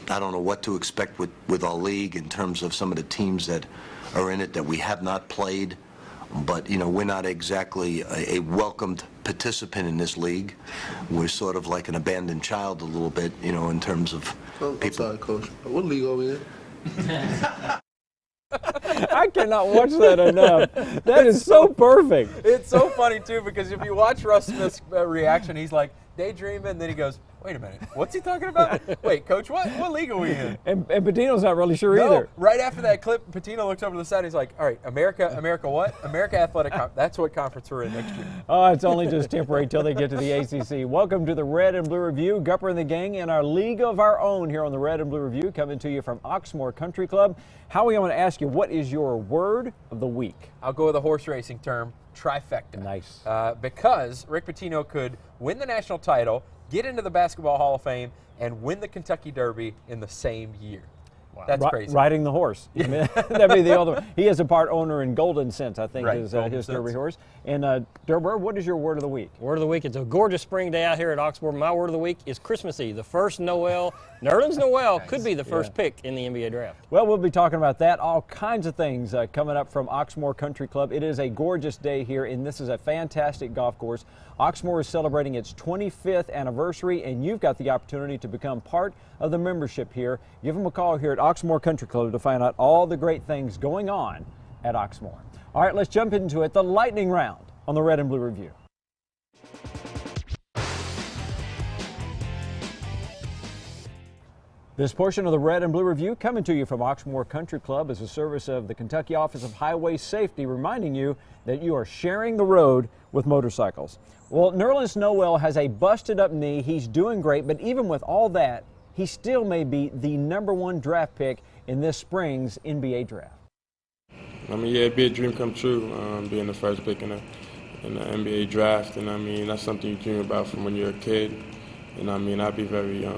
I don't know what to expect with our league in terms of some of the teams that are in it that we have not played. But, you know, we're not exactly a welcomed participant in this league. We're sort of like an abandoned child a little bit, you know, in terms of people. I'm sorry, Coach. What league are we in? I cannot watch that enough. That is so perfect. It's so funny, too, because if you watch Russ Smith's reaction, he's like daydreaming, and then he goes, wait a minute, what's he talking about? Wait, Coach, what league are we in? And Patino's not really sure either. Right after that clip, Patino looks over to the side and he's like, all right, America what? America Athletic that's what conference we're in next year. Oh, it's only just temporary till they get to the ACC. Welcome to the Red and Blue Review. Gupper and the gang in our league of our own here on the Red and Blue Review, coming to you from Oxmoor Country Club. Howie, I want to ask you, what is your word of the week? I'll go with a horse racing term, trifecta. Nice. Because Rick Pitino could win the national title, get into the Basketball Hall of Fame, and win the Kentucky Derby in the same year. Wow. That's crazy. Riding the horse. I mean, that'd be the ultimate. He is a part owner in Golden Sense, I think, right, is his Derby horse. And Derber, what is your word of the week? Word of the week. It's a gorgeous spring day out here at Oxmoor. My word of the week is Christmas Eve. The first Noel. Nerlens Noel could be the first pick in the NBA draft. Well, we'll be talking about that, all kinds of things coming up from Oxmoor Country Club. It is a gorgeous day here, and this is a fantastic golf course. Oxmoor is celebrating its 25th anniversary, and you've got the opportunity to become part of the membership here. Give them a call here at Oxmoor Country Club to find out all the great things going on at Oxmoor. All right, let's jump into it. The lightning round on the Red and Blue Review. This portion of the Red and Blue Review coming to you from Oxmoor Country Club is a service of the Kentucky Office of Highway Safety, reminding you that you are sharing the road with motorcycles. Well, Nerlens Noel has a busted up knee. He's doing great, but even with all that, he still may be the #1 draft pick in this spring's NBA draft. I mean, yeah, it'd be a dream come true, being the first pick in the NBA draft. And I mean, that's something you dream about from when you're a kid. And I mean, I'd be very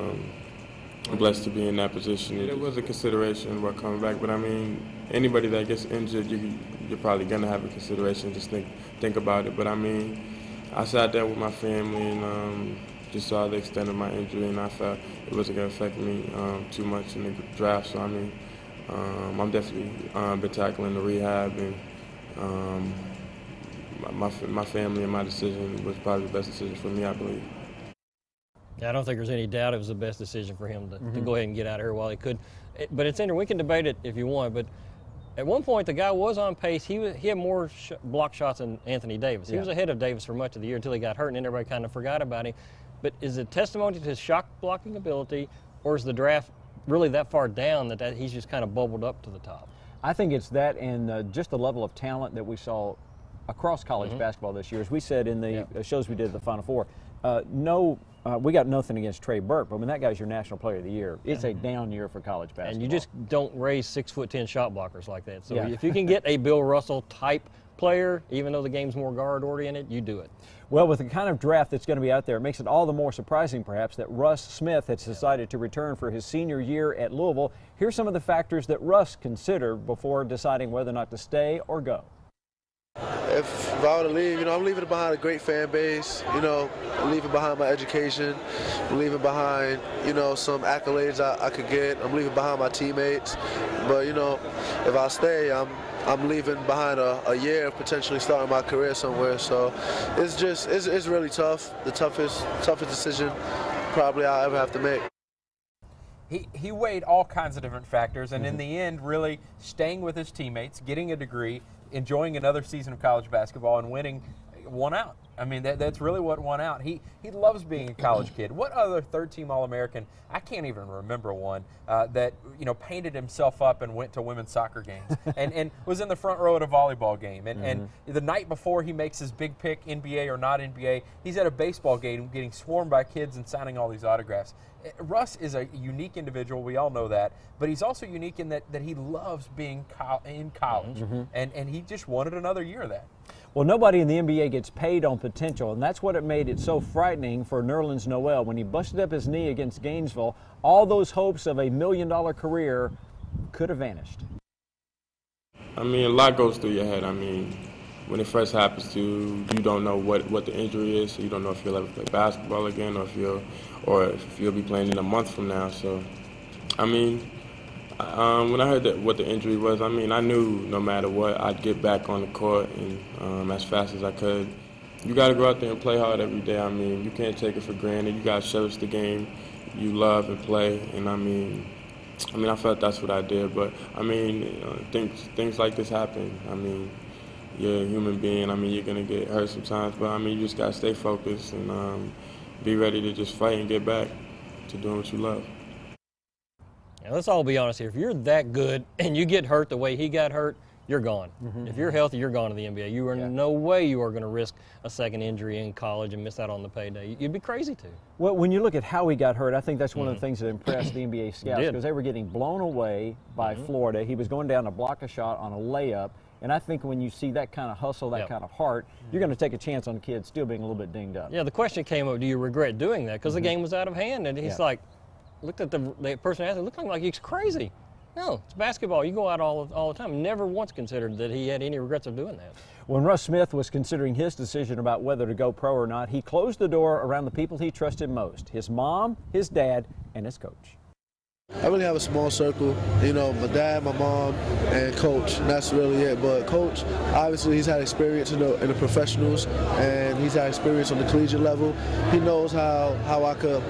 blessed to be in that position. It was a consideration about coming back, but I mean, anybody that gets injured, you're probably gonna have a consideration. Just think about it. But I mean, I sat there with my family and just saw the extent of my injury, and I felt it wasn't gonna affect me too much in the draft. So I mean, I'm definitely been tackling the rehab, and my family and my decision was probably the best decision for me, I believe. I don't think there's any doubt it was the best decision for him to go ahead and get out of here while he could. But it's interesting. We can debate it if you want, but at one point the guy was on pace. He had more block shots than Anthony Davis. He was ahead of Davis for much of the year until he got hurt, and then everybody kind of forgot about him. But is it testimony to his shot blocking ability, or is the draft really that far down that he's just kind of bubbled up to the top? I think it's that, and just the level of talent that we saw across college basketball this year. As we said in the shows we did at the Final Four, we got nothing against Trey Burke, but when that guy's your National Player of the Year, it's a down year for college basketball. And you just don't raise 6'10" shot blockers like that. So if you can get a Bill Russell type player, even though the game's more guard oriented, you do it. Well, with the kind of draft that's going to be out there, it makes it all the more surprising, perhaps, that Russ Smith has decided to return for his senior year at Louisville. Here's some of the factors that Russ considered before deciding whether or not to stay or go. If I were to leave, I'm leaving behind a great fan base, I'm leaving behind my education, I'm leaving behind, some accolades I could get, I'm leaving behind my teammates, but, if I stay, I'm leaving behind a year of potentially starting my career somewhere, so it's really tough, the toughest decision probably I'll ever have to make. He weighed all kinds of different factors, and in the end, really staying with his teammates, getting a degree, enjoying another season of college basketball, and winning won out. I mean, that's really what won out. He loves being a college kid. What other third-team All-American, I can't even remember one, that, painted himself up and went to women's soccer games and was in the front row at a volleyball game. And the night before he makes his big pick, NBA or not NBA, he's at a baseball game getting swarmed by kids and signing all these autographs. Russ is a unique individual, we all know that, but he's also unique in that he loves being in college, and he just wanted another year of that. Well, nobody in the NBA gets paid on potential, and that's what it made it so frightening for Nerlens Noel. When he busted up his knee against Gainesville, all those hopes of a $1 million career could have vanished. I mean, a lot goes through your head. I mean, when it first happens to you, you don't know what the injury is, so you don't know if you'll ever play basketball again or if you'll be playing in a month from now. So I mean, when I heard what the injury was, I mean, I knew no matter what, I'd get back on the court and as fast as I could. You got to go out there and play hard every day. I mean, you can't take it for granted. You got to cherish the game you love and play. And I mean, I felt that's what I did. But I mean, things like this happen. I mean, you're a human being. I mean, you're gonna get hurt sometimes. But I mean, you just got to stay focused and be ready to just fight and get back to doing what you love. Now, let's all be honest here. If you're that good and you get hurt the way he got hurt, you're gone. If you're healthy, you're gone to the NBA. You are no way you are going to risk a second injury in college and miss out on the payday. You'd be crazy to. Well, when you look at how he got hurt, I think that's one of the things that impressed the NBA scouts, Did. because they were getting blown away by Florida. He was going down to block a shot on a layup. And I think when you see that kind of hustle, that kind of heart, you're going to take a chance on a kid still being a little bit dinged up. Yeah, the question came up, do you regret doing that? Because the game was out of hand. And he's like, looked at the person asked him, looked like he's crazy. No, it's basketball. You go out all the time. Never once considered that he had any regrets of doing that. When Russ Smith was considering his decision about whether to go pro or not, he closed the door around the people he trusted most, his mom, his dad, and his coach. I really have a small circle, you know, my dad, my mom, and coach, and that's really it. But coach, obviously he's had experience in the professionals, and he's had experience on the collegiate level. He knows how I could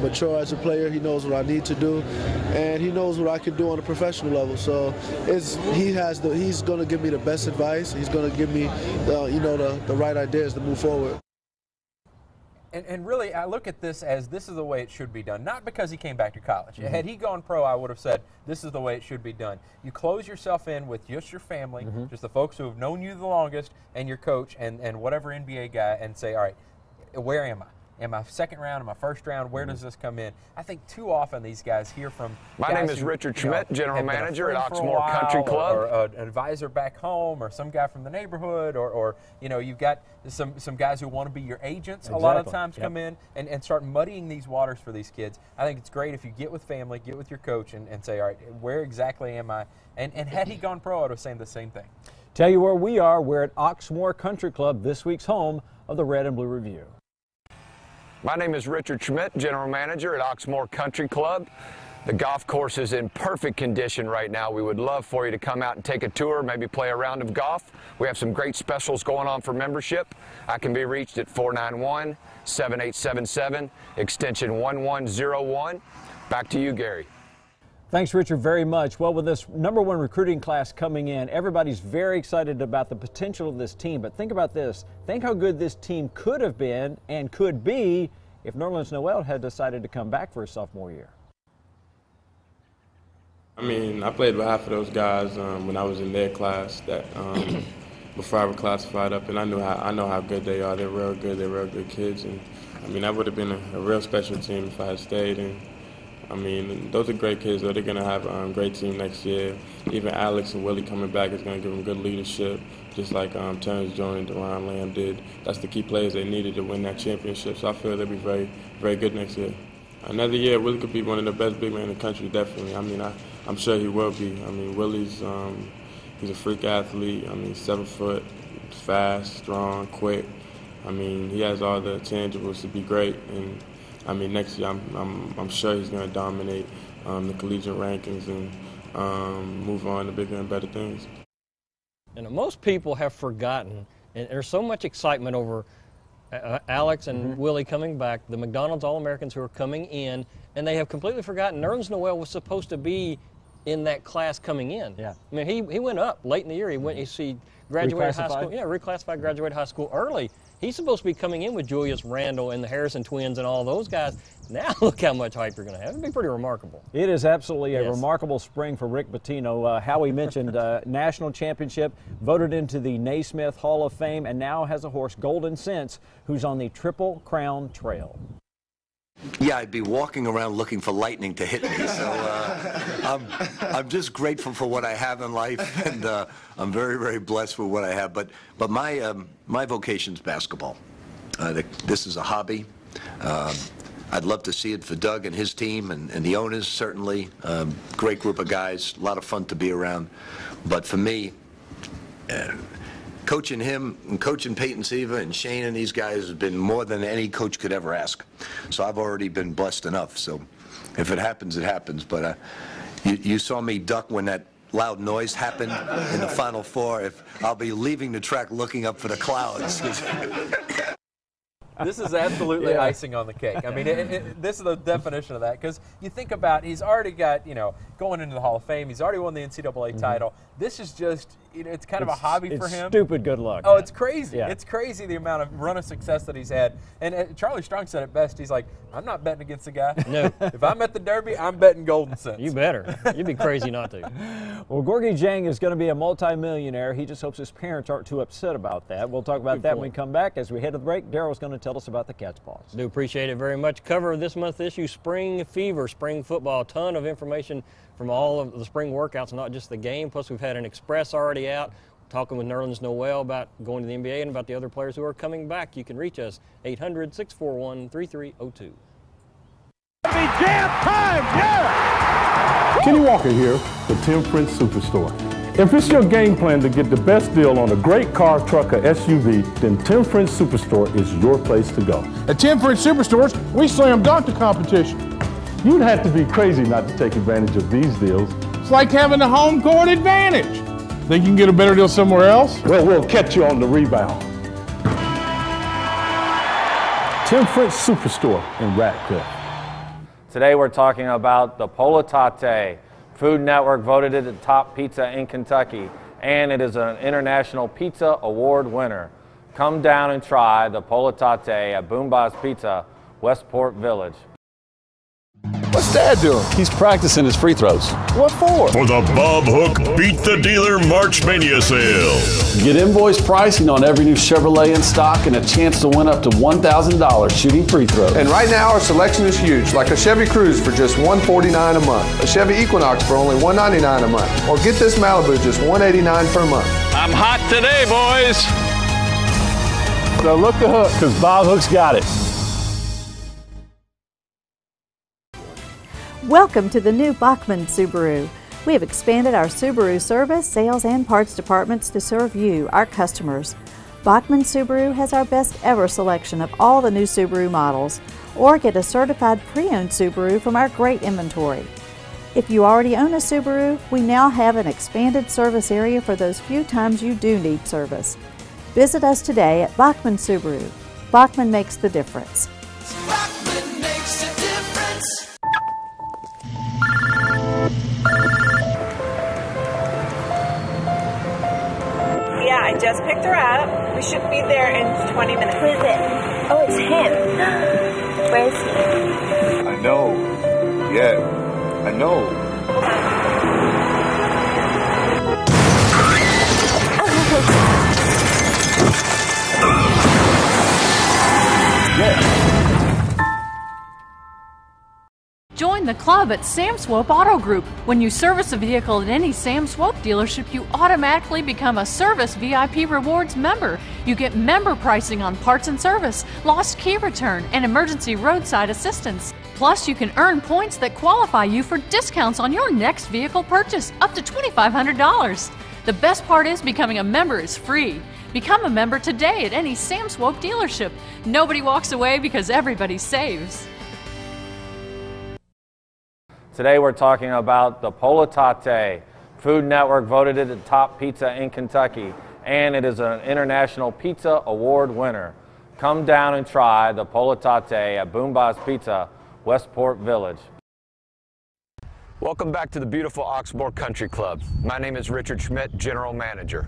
mature as a player. He knows what I need to do, and he knows what I can do on a professional level. So he's going to give me the best advice. He's going to give me, the right ideas to move forward. And really, I look at this as this is the way it should be done, not because he came back to college. Had he gone pro, I would have said this is the way it should be done. You close yourself in with just your family, just the folks who have known you the longest, and your coach and whatever NBA guy, and say, all right, where am I? Am I second round? Am I first round? Where does this come in? I think too often these guys hear from My name is Richard Schmidt, General Manager at Oxmoor Country Club. Or an advisor back home, or some guy from the neighborhood, or you've got some guys who want to be your agents a lot of times come in and start muddying these waters for these kids. I think it's great if you get with family, get with your coach, and say, all right, where exactly am I? And had he gone pro, I would have said the same thing. Tell you where we are. We're at Oxmoor Country Club, this week's home of the Red and Blue Review. My name is Richard Schmidt, General Manager at Oxmoor Country Club. The golf course is in perfect condition right now. We would love for you to come out and take a tour, maybe play a round of golf. We have some great specials going on for membership. I can be reached at 491-7877, extension 1101. Back to you, Gary. Thanks, Richard, very much. Well, with this #1 recruiting class coming in, everybody's very excited about the potential of this team. But think about this. Think how good this team could have been and could be if Nerlens Noel had decided to come back for his sophomore year. I mean, I played with half of those guys when I was in their class before I was classified up, and I know how good they are. They're real good. They're real good kids, and I mean, that would have been a real special team if I had stayed. And I mean, those are great kids, though. They're going to have a great team next year. Even Alex and Willie coming back is going to give them good leadership, just like Terrence Jones and Deron Lamb did. That's the key players they needed to win that championship. So I feel they'll be very, very good next year. Another year, Willie could be one of the best big men in the country, definitely. I mean, I'm sure he will be. I mean, Willie's he's a freak athlete. I mean, 7 foot, fast, strong, quick. I mean, he has all the tangibles to be great. And I mean, next year, I'm sure he's going to dominate the collegiate rankings and move on to bigger and better things. And most people have forgotten, and there's so much excitement over Alex and Willie coming back, the McDonald's All-Americans who are coming in, and they have completely forgotten Nerlens Noel was supposed to be in that class coming in. Yeah. I mean, he went up late in the year. He graduated high school. Yeah, reclassified, graduated high school early. He's supposed to be coming in with Julius Randle and the Harrison twins and all those guys. Now look how much hype you're going to have. It'll be pretty remarkable. It is absolutely a remarkable spring for Rick Pitino. Howie mentioned national championship, voted into the Naismith Hall of Fame, and now has a horse, Golden Sense, who's on the Triple Crown Trail. Yeah, I'd be walking around looking for lightning to hit me. So I'm just grateful for what I have in life, and I'm very, very blessed with what I have. But my vocation's basketball. This is a hobby. I'd love to see it for Doug and his team and the owners, certainly. Great group of guys, a lot of fun to be around. But for me, coaching him and coaching Peyton Siva and Shane and these guys has been more than any coach could ever ask. So I've already been blessed enough. So if it happens, it happens. But you saw me duck when that loud noise happened in the Final Four. If I'll be leaving the track looking up for the clouds. This is absolutely icing on the cake. I mean, this is the definition of that, because you think about, he's already got, going into the Hall of Fame, he's already won the NCAA title. This is just, it's kind of a hobby for him. It's stupid good luck. Oh, it's crazy. Yeah. It's crazy the amount of run of success that he's had. And Charlie Strong said it best. He's like, I'm not betting against the guy. No. If I'm at the Derby, I'm betting golden cents. You better. You'd be crazy not to. Well, Gorgui Dieng is going to be a multimillionaire. He just hopes his parents aren't too upset about that. We'll talk about that when we come back. As we head to the break, Daryl's going to tell us about the Cat's Paws. Do appreciate it very much. Cover of this month's issue, Spring Fever, Spring Football. A ton of information from all of the spring workouts, not just the game. Plus, we've had an Express already out, talking with Nerlens Noel about going to the NBA and about the other players who are coming back. You can reach us, 800-641-3302. Jam time, yeah! Kenny Walker here, the Tim Prince Superstore. If it's your game plan to get the best deal on a great car, truck, or SUV, then Tim Prince Superstore is your place to go. At Tim Prince Superstores, we slam dunk the competition. You'd have to be crazy not to take advantage of these deals. It's like having the home court advantage. Think you can get a better deal somewhere else? Well, we'll catch you on the rebound. Tim Prince Superstore in Ratcliffe. Today we're talking about the Polotate. Food Network voted it the top pizza in Kentucky, and it is an International Pizza Award winner. Come down and try the Polotate at Boomba's Pizza, Westport Village. What's Dad doing? He's practicing his free throws. What for? For the Bob Hook Beat the Dealer March Mania sale. Get invoice pricing on every new Chevrolet in stock and a chance to win up to $1,000 shooting free throws. And right now our selection is huge, like a Chevy Cruze for just $149 a month, a Chevy Equinox for only $199 a month, or get this Malibu just $189 per month. I'm hot today, boys. So look the hook, because Bob Hook's got it. Welcome to the new Bachman Subaru. We have expanded our Subaru service, sales, and parts departments to serve you, our customers. Bachman Subaru has our best ever selection of all the new Subaru models, or get a certified pre-owned Subaru from our great inventory. If you already own a Subaru, we now have an expanded service area for those few times you do need service. Visit us today at Bachman Subaru. Bachman makes the difference. Bachman makes a difference. Yeah, I just picked her up. We should be there in 20 minutes. Who is it? Oh, it's him. Where is he? I know. Yeah, I know. Join the club at Sam Swope Auto Group. When you service a vehicle at any Sam Swope dealership, you automatically become a Service VIP Rewards member. You get member pricing on parts and service, lost key return, and emergency roadside assistance. Plus, you can earn points that qualify you for discounts on your next vehicle purchase, up to $2,500. The best part is becoming a member is free. Become a member today at any Sam Swope dealership. Nobody walks away because everybody saves. Today we're talking about the Polotate. Food Network voted it the top pizza in Kentucky, and it is an International Pizza Award winner. Come down and try the Polotate at Boomba's Pizza, Westport Village. Welcome back to the beautiful Oxmoor Country Club. My name is Richard Schmidt, General Manager.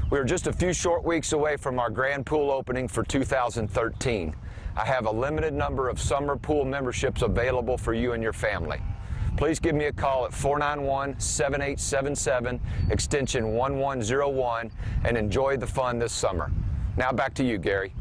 We are just a few short weeks away from our grand pool opening for 2013. I have a limited number of summer pool memberships available for you and your family. Please give me a call at 491-7877, extension 1101, and enjoy the fun this summer. Now back to you, Gary.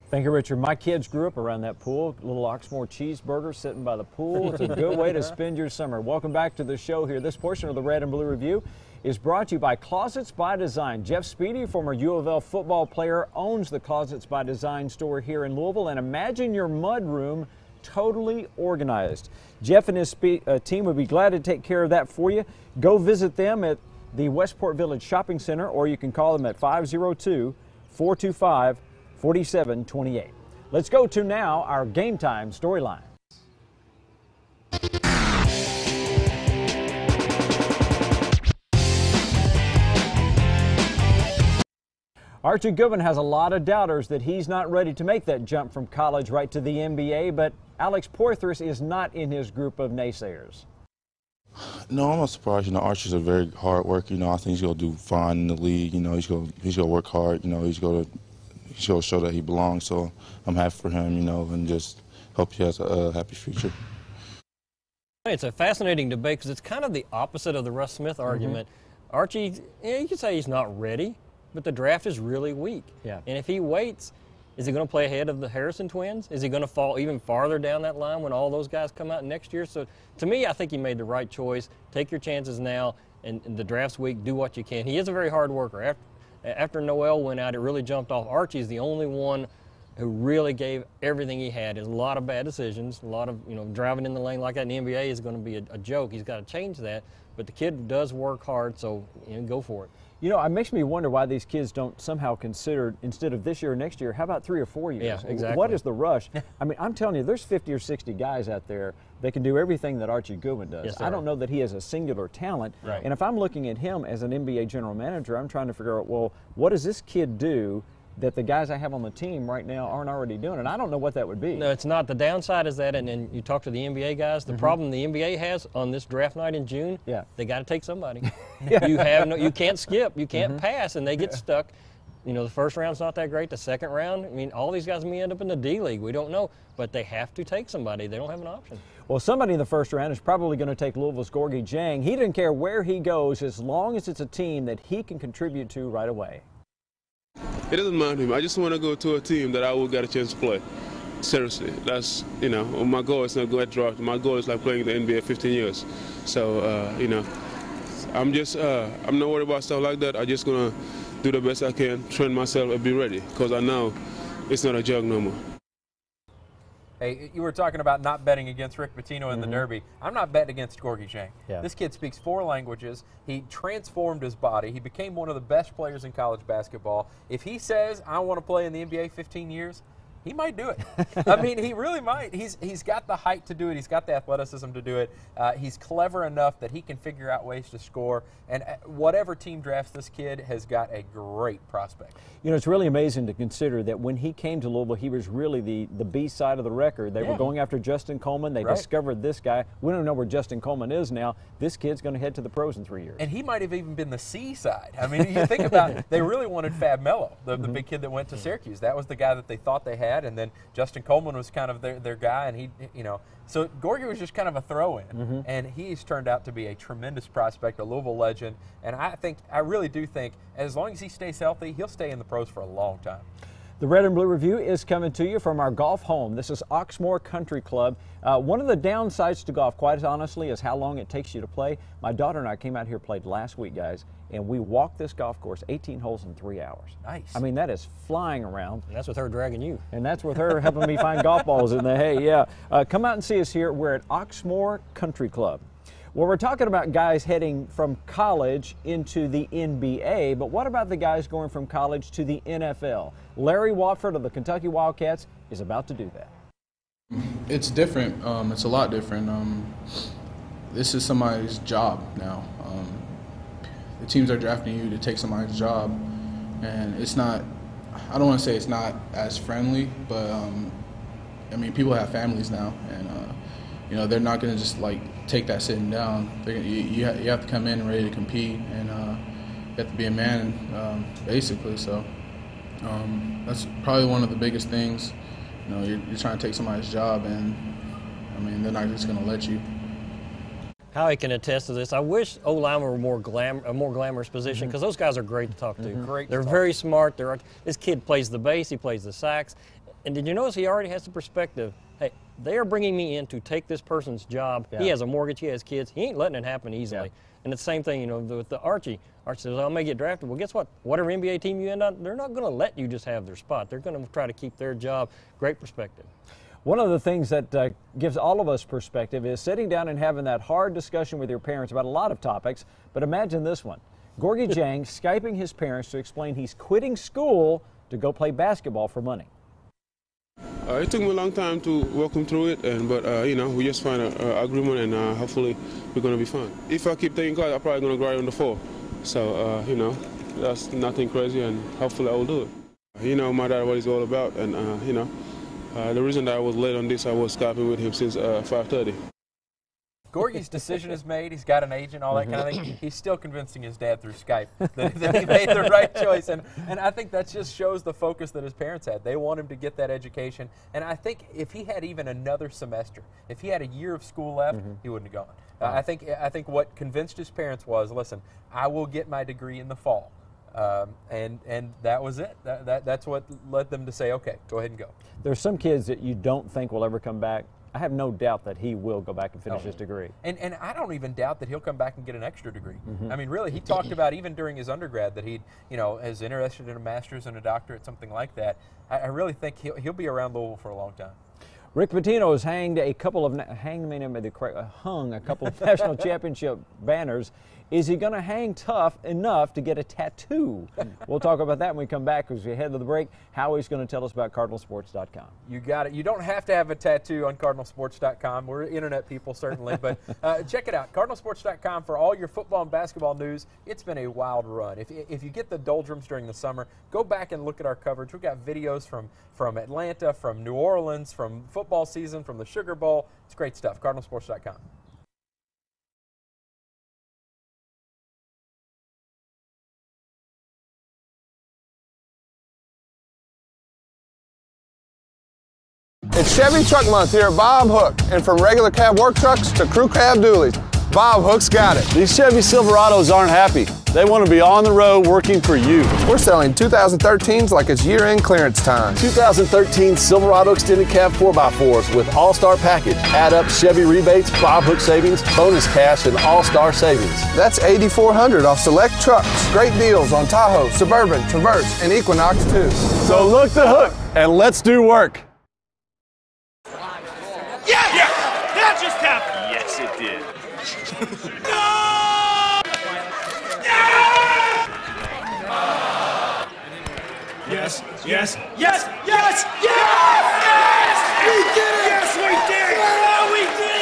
Thank you, Richard. My kids grew up around that pool. Little Oxmoor cheeseburger sitting by the pool. It's a good way to spend your summer. Welcome back to the show here. This portion of the Red and Blue Review is brought to you by Closets by Design. Jeff Speedy, former U of L football player, owns the Closets by Design store here in Louisville. And imagine your mud room totally organized. Jeff and his team would be glad to take care of that for you. Go visit them at the Westport Village Shopping Center, or you can call them at 502-425-4728. Let's go to now our Game Time storyline. Archie Goodwin has a lot of doubters that he's not ready to make that jump from college right to the NBA, but Alex Poythress is not in his group of naysayers. No, I'm not surprised. Archie's a very hard worker. I think he's going to do fine in the league. He's going to work hard. He's going to show that he belongs. So I'm happy for him, and just hope he has a happy future. It's a fascinating debate because it's kind of the opposite of the Russ Smith argument. Archie, you could say he's not ready, but the draft is really weak. Yeah. And if he waits, is he going to play ahead of the Harrison twins? Is he going to fall even farther down that line when all those guys come out next year? So to me, I think he made the right choice. Take your chances now, and the draft's week, do what you can. He is a very hard worker. After Noel went out, it really jumped off. Archie's the only one who really gave everything he had. There's a lot of bad decisions, a lot of, driving in the lane like that in the NBA is going to be a joke. He's got to change that. But the kid does work hard, so go for it. It makes me wonder why these kids don't somehow consider, instead of this year or next year, how about 3 or 4 years? Yeah, exactly. What is the rush? I mean, I'm telling you, there's 50 or 60 guys out there that can do everything that Archie Goodwin does. Yes, I don't know that he has a singular talent. Right. And if I'm looking at him as an NBA general manager, I'm trying to figure out, well, what does this kid do that the guys I have on the team right now aren't already doing? And I don't know what that would be. No, it's not. The downside is that, and you talk to the NBA guys, the problem the NBA has on this draft night in June, they got to take somebody. You can't skip, you can't pass, and they get stuck. The first round's not that great. The second round, all these guys may end up in the D League. We don't know, but they have to take somebody. They don't have an option. Well, somebody in the first round is probably going to take Louisville's Gorgui Dieng. He didn't care where he goes as long as it's a team that he can contribute to right away. It doesn't mind him. I just want to go to a team that I will get a chance to play. Seriously, that's, my goal is not go at draft. My goal is like playing in the NBA 15 years. So, I'm not worried about stuff like that. I'm just going to do the best I can, train myself and be ready, because I know it's not a joke no more. Hey, you were talking about not betting against Rick Pitino in the Derby. I'm not betting against Gorgui Dieng. Yeah. This kid speaks 4 languages. He transformed his body. He became one of the best players in college basketball. If he says, I want to play in the NBA 15 years, he might do it. I mean, he really might. He's got the height to do it. He's got the athleticism to do it. He's clever enough that he can figure out ways to score. And whatever team drafts this kid has got a great prospect. It's really amazing to consider that when he came to Louisville, he was really the B side of the record. They were going after Justin Coleman. They discovered this guy. We don't know where Justin Coleman is now. This kid's going to head to the pros in 3 years. And he might have even been the C side. I mean, you think about it, they really wanted Fab Melo, the big kid that went to Syracuse. That was the guy that they thought they had. And then Justin Coleman was kind of their guy, and so Gorgui was just kind of a throw-in, and he's turned out to be a tremendous prospect, a Louisville legend, and I really do think as long as he stays healthy, he'll stay in the pros for a long time. The Red and Blue Review is coming to you from our golf home. This is Oxmoor Country Club. One of the downsides to golf, quite honestly, is how long it takes you to play. My daughter and I came out here, played last week, guys, and we walked this golf course 18 holes in 3 hours. Nice. I mean, that is flying around. And that's with her dragging you. And that's with her helping me find golf balls in the hay, yeah. Come out and see us here. We're at Oxmoor Country Club. Well, we're talking about guys heading from college into the NBA, but what about the guys going from college to the NFL? Larry Watford of the Kentucky Wildcats is about to do that. It's different. It's a lot different. This is somebody's job now. The teams are drafting you to take somebody's job, and it's not, I don't want to say it's not as friendly, but people have families now, and they're not going to just take that sitting down. You have to come in ready to compete, and you have to be a man, basically. So that's probably one of the biggest things. You're trying to take somebody's job, and they're not just going to let you. Howie can attest to this. I wish O-line were a more glamorous position, because those guys are great to talk to. They're very smart. This kid plays the bass. He plays the sax. And did you notice he already has the perspective? Hey, they are bringing me in to take this person's job. Yeah. He has a mortgage. He has kids. He ain't letting it happen easily. Yeah. And it's the same thing, with the Archie. Archie says, I may get drafted. Well, guess what? Whatever NBA team you end up, they're not going to let you just have their spot. They're going to try to keep their job. Great perspective. One of the things that gives all of us perspective is sitting down and having that hard discussion with your parents about a lot of topics, but imagine this one. Gorgui Dieng Skyping his parents to explain he's quitting school to go play basketball for money. It took me a long time to walk him through it, but we just find an agreement, and hopefully we're going to be fine. If I keep taking class, I'm probably going to graduate on the 4. So, That's nothing crazy, and hopefully I will do it. You know my dad, what he's all about, and you know, the reason that I was late on this, I was Skyping with him since 5:30. Gorgie's decision is made. He's got an agent, all that kind of thing. He's still convincing his dad through Skype that he made the right choice. And I think that just shows the focus that his parents had. They want him to get that education. And I think if he had even another semester, if he had a year of school left, he wouldn't have gone. I think what convinced his parents was, listen, I will get my degree in the fall. And that was it. That's what led them to say, okay, go ahead and go. There's some kids that you don't think will ever come back. I have no doubt that he will go back and finish his degree. And I don't even doubt that he'll come back and get an extra degree. I mean, really, he talked about even during his undergrad that he, is interested in a master's and a doctorate, something like that. I really think he'll be around Louisville for a long time. Rick Pitino has hung a couple of national championship banners. Is he going to hang tough enough to get a tattoo? We'll talk about that when we come back as we head to the break. Howie's going to tell us about CardinalSports.com. You got it. You don't have to have a tattoo on CardinalSports.com. We're internet people, certainly. But check it out, CardinalSports.com, for all your football and basketball news. It's been a wild run. If you get the doldrums during the summer, go back and look at our coverage. We've got videos from Atlanta, from New Orleans, from football season, from the Sugar Bowl. It's great stuff. CardinalSports.com. It's Chevy Truck Month here at Bob Hook, and from regular cab work trucks to crew cab dualies, Bob Hook's got it. These Chevy Silverados aren't happy. They want to be on the road working for you. We're selling 2013s like it's year-end clearance time. 2013 Silverado Extended Cab 4x4s with All-Star Package. Add up Chevy rebates, Bob Hook savings, bonus cash, and All-Star savings. That's $8,400 off select trucks. Great deals on Tahoe, Suburban, Traverse, and Equinox too. So look to Hook and let's do work. That just happened. Yes, it did. Yes, yes, yes, yes, yes! We did it! Yes, we did! Yeah, we did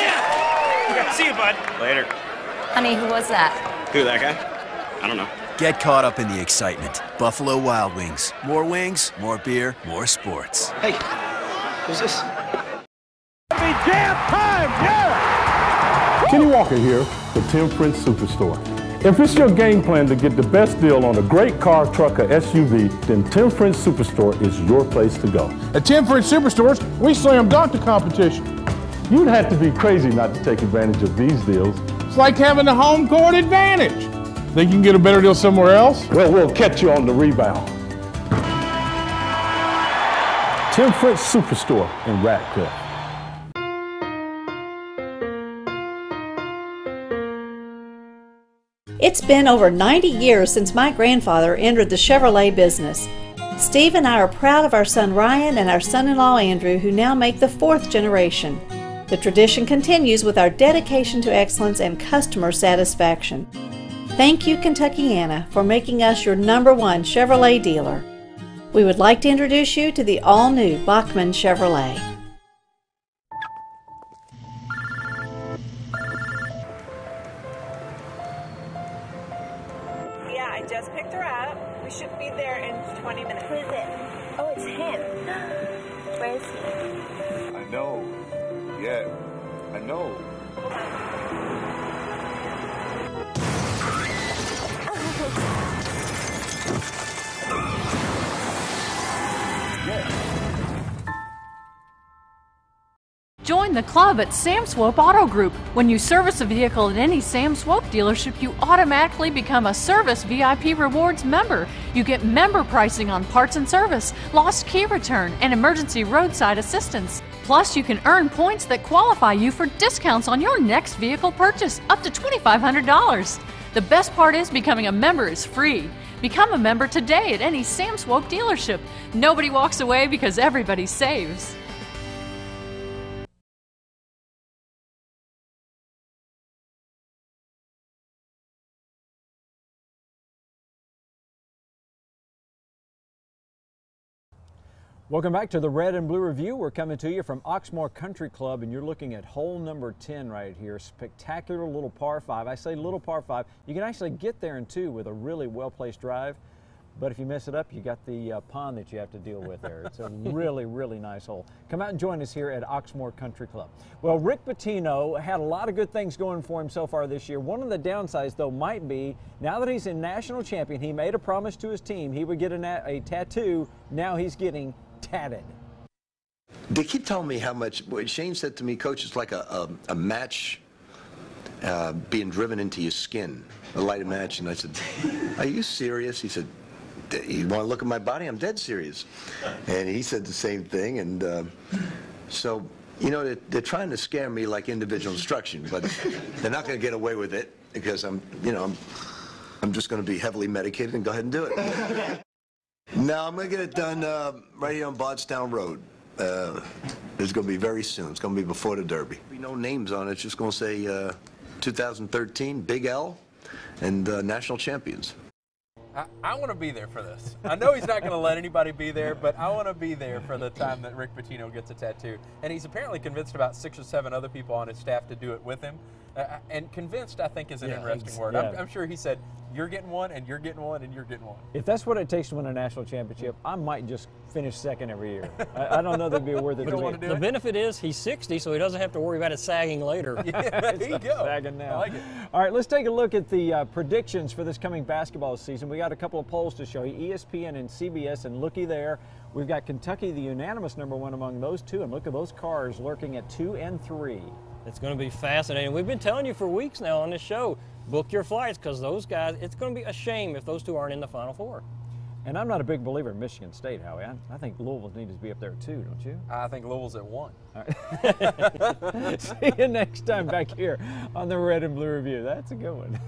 it! See you, bud. Later. Honey, who was that? Who, that guy? I don't know. Get caught up in the excitement. Buffalo Wild Wings. More wings, more beer, more sports. Hey, who's this? Jam time, yeah! Kenny Walker here, the Tim Prince Superstore. If it's your game plan to get the best deal on a great car, truck, or SUV, then Tim Prince Superstore is your place to go. At Tim Prince Superstores, we slam dunk the competition. You'd have to be crazy not to take advantage of these deals. It's like having the home court advantage. Think you can get a better deal somewhere else? Well, we'll catch you on the rebound. Tim Prince Superstore in Radcliffe. It's been over 90 years since my grandfather entered the Chevrolet business. Steve and I are proud of our son Ryan and our son-in-law Andrew, who now make the 4th generation. The tradition continues with our dedication to excellence and customer satisfaction. Thank you, Kentuckiana, for making us your #1 Chevrolet dealer. We would like to introduce you to the all-new Bachman Chevrolet. Yeah, I just picked her up. We should be there in 20 minutes. Who is it? Oh, it's him. Where is he? I know. Yeah, I know. Join the club at Sam Swope Auto Group. When you service a vehicle at any Sam Swope dealership, you automatically become a Service VIP Rewards member. You get member pricing on parts and service, lost key return, and emergency roadside assistance. Plus, you can earn points that qualify you for discounts on your next vehicle purchase, up to $2,500. The best part is becoming a member is free. Become a member today at any Sam Swope dealership. Nobody walks away because everybody saves. Welcome back to the Red and Blue Review. We're coming to you from Oxmoor Country Club, and you're looking at hole number 10 right here. Spectacular little par 5. I say little par 5. You can actually get there in 2 with a really well-placed drive, but if you mess it up, you got the pond that you have to deal with there. It's a really, really nice hole. Come out and join us here at Oxmoor Country Club. Well, Rick Pitino had a lot of good things going for him so far this year. One of the downsides, though, might be now that he's a national champion, he made a promise to his team he would get a tattoo. Now he's getting tatted. They keep telling me how much. Shane said to me, Coach, it's like a match being driven into your skin, a lighted match. And I said, are you serious? He said, you want to look at my body? I'm dead serious. And he said the same thing. And so, you know, they're trying to scare me like individual instruction, but they're not going to get away with it because I'm just going to be heavily medicated and go ahead and do it. No, I'm going to get it done right here on Bardstown Road. It's going to be very soon. It's going to be before the Derby. There'll be no names on it. It's just going to say 2013, Big L, and national champions. I want to be there for this. I know he's not going to let anybody be there, but I want to be there for the time that Rick Pitino gets a tattoo. And he's apparently convinced about 6 or 7 other people on his staff to do it with him. And convinced, I think, is an interesting word. Yeah. I'm sure he said, you're getting one, and you're getting one, and you're getting one. If that's what it takes to win a national championship, I might just finish second every year. I don't know that'd be worth it. The benefit is he's 60, so he doesn't have to worry about it sagging later. Yeah, there you go. Sagging now. I like it. All right, let's take a look at the predictions for this coming basketball season. We got a couple of polls to show you, ESPN and CBS, and looky there. We've got Kentucky, the unanimous #1 among those two, and look at those cars lurking at 2 and 3. It's going to be fascinating. We've been telling you for weeks now on this show, book your flights because those guys, it's going to be a shame if those two aren't in the Final Four. And I'm not a big believer in Michigan State, Howie. I think Louisville needs to be up there too, don't you? I think Louisville's at 1. All right. See you next time back here on the Red and Blue Review. That's a good one.